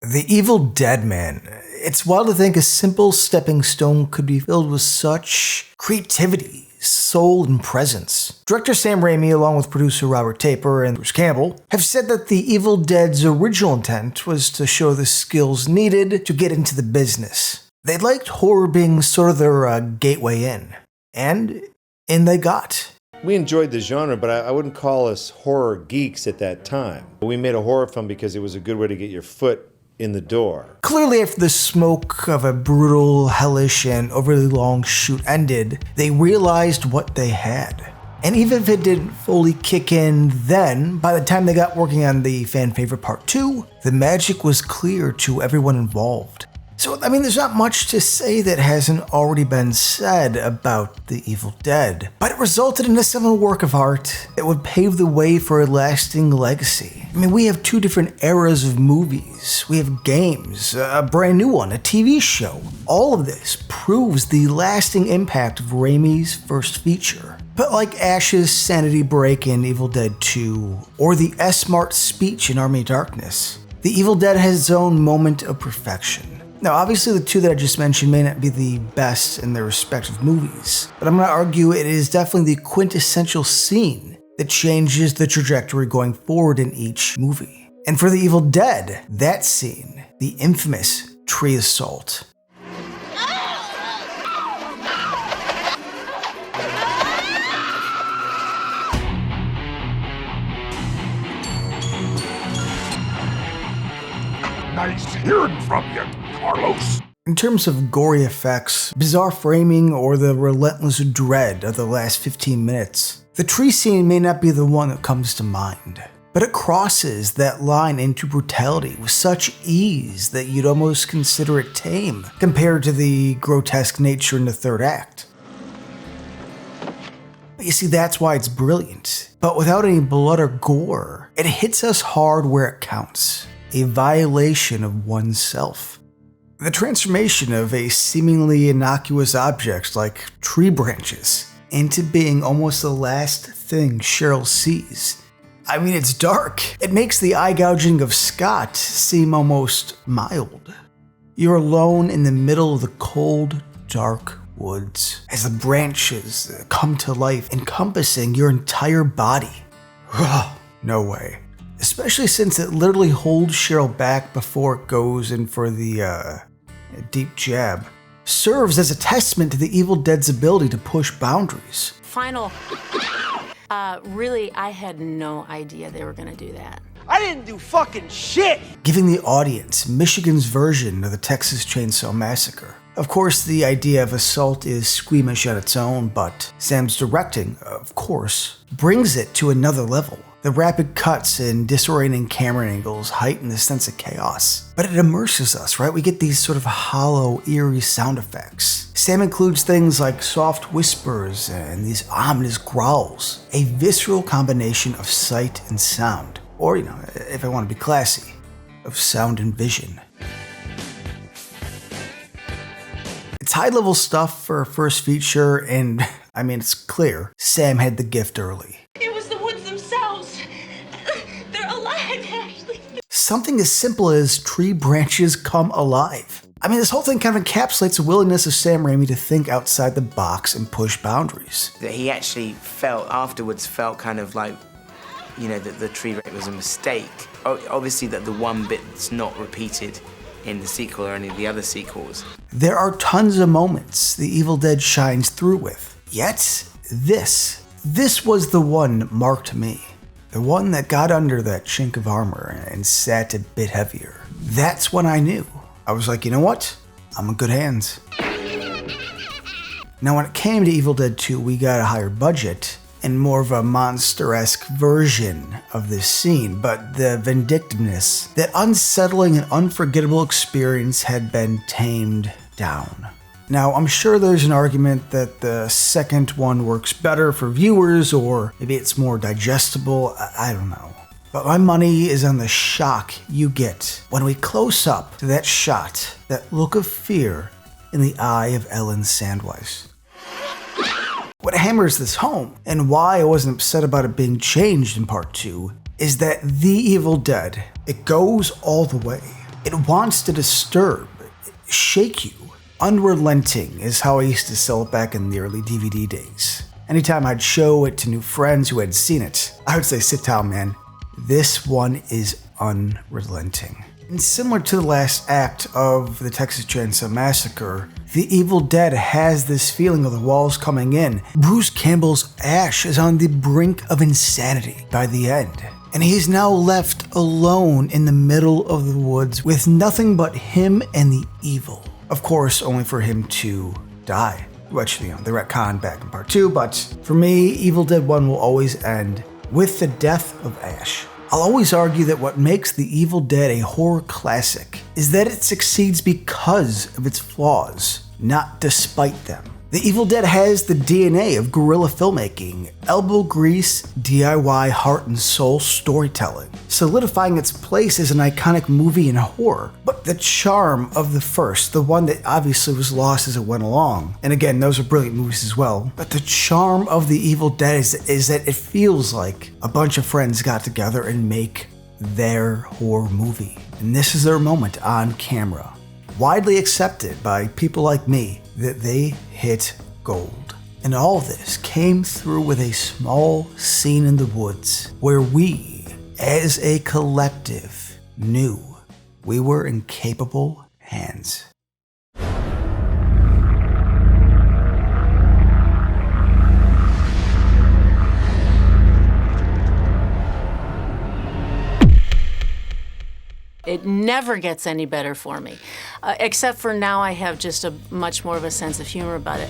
The Evil Dead, man. It's wild to think a simple stepping stone could be filled with such creativity, soul, and presence. Director Sam Raimi, along with producer Robert Taper and Bruce Campbell, have said that The Evil Dead's original intent was to show the skills needed to get into the business. They liked horror being sort of their gateway in. And in they got. We enjoyed the genre, but I wouldn't call us horror geeks at that time. We made a horror film because it was a good way to get your foot in the door. Clearly, after the smoke of a brutal, hellish, and overly long shoot ended, they realized what they had. And even if it didn't fully kick in then, by the time they got working on the fan favorite part 2, the magic was clear to everyone involved. So, there's not much to say that hasn't already been said about The Evil Dead, but it resulted in a seminal work of art that would pave the way for a lasting legacy. We have 2 different eras of movies, we have games, a brand new one, a TV show. All of this proves the lasting impact of Raimi's first feature. But like Ash's sanity break in Evil Dead 2, or the S-Mart speech in Army of Darkness, The Evil Dead has its own moment of perfection. Now, obviously the 2 that I just mentioned may not be the best in their respective movies, but I'm going to argue it is definitely the quintessential scene that changes the trajectory going forward in each movie. And for The Evil Dead, that scene, the infamous tree assault. Nice hearing from you, Carlos. In terms of gory effects, bizarre framing, or the relentless dread of the last 15 minutes, the tree scene may not be the one that comes to mind, but it crosses that line into brutality with such ease that you'd almost consider it tame compared to the grotesque nature in the third act. But you see, that's why it's brilliant. But without any blood or gore, it hits us hard where it counts. A violation of oneself. The transformation of a seemingly innocuous object like tree branches into being almost the last thing Cheryl sees. It's dark. It makes the eye gouging of Scott seem almost mild. You're alone in the middle of the cold, dark woods as the branches come to life, encompassing your entire body. No way. Especially since it literally holds Cheryl back before it goes in for the deep jab. Serves as a testament to the Evil Dead's ability to push boundaries. Final. Really, I had no idea they were gonna do that. I didn't do fucking shit! Giving the audience Michigan's version of the Texas Chainsaw Massacre. Of course, the idea of assault is squeamish on its own, but Sam's directing, of course, brings it to another level. The rapid cuts and disorienting camera angles heighten the sense of chaos. But it immerses us, right? We get these sort of hollow, eerie sound effects. Sam includes things like soft whispers and these ominous growls. A visceral combination of sight and sound. Or, if I want to be classy, of sound and vision. It's high-level stuff for a first feature, and, it's clear, Sam had the gift early. It was the woods themselves. They're alive, Ashley. Something as simple as tree branches come alive. This whole thing kind of encapsulates the willingness of Sam Raimi to think outside the box and push boundaries. That he actually afterwards felt kind of like, that the tree break was a mistake. Obviously that the one bit's not repeated in the sequel or any of the other sequels. There are tons of moments The Evil Dead shines through with. Yet, this was the one marked me. The one that got under that chink of armor and sat a bit heavier. That's when I knew. I was like, you know what? I'm in good hands. Now, when it came to Evil Dead 2, we got a higher budget and more of a monster-esque version of this scene, but the vindictiveness, that unsettling and unforgettable experience had been tamed down. Now, I'm sure there's an argument that the second one works better for viewers, or maybe it's more digestible, I don't know. But my money is on the shock you get when we close up to that shot, that look of fear in the eye of Ellen Sandweiss. What hammers this home, and why I wasn't upset about it being changed in part 2, is that The Evil Dead, it goes all the way. It wants to disturb, shake you. Unrelenting is how I used to sell it back in the early DVD days. Anytime I'd show it to new friends who had seen it, I would say, sit down, man. This one is unrelenting. And similar to the last act of the Texas Chainsaw Massacre, The Evil Dead has this feeling of the walls coming in. Bruce Campbell's Ash is on the brink of insanity by the end. And he's now left alone in the middle of the woods with nothing but him and the evil. Of course, only for him to die. Which, they retconned back in part 2, but for me, Evil Dead 1 will always end with the death of Ash. I'll always argue that what makes The Evil Dead a horror classic is that it succeeds because of its flaws, not despite them. The Evil Dead has the DNA of guerrilla filmmaking, elbow grease, DIY heart and soul storytelling, solidifying its place as an iconic movie in horror. But the charm of the first, the one that obviously was lost as it went along, and again, those are brilliant movies as well, but the charm of The Evil Dead is that it feels like a bunch of friends got together and make their horror movie. And this is their moment on camera. Widely accepted by people like me that they hit gold. And all this came through with a small scene in the woods where we, as a collective, knew we were in capable hands. It never gets any better for me, except for now I have just a much more of a sense of humor about it.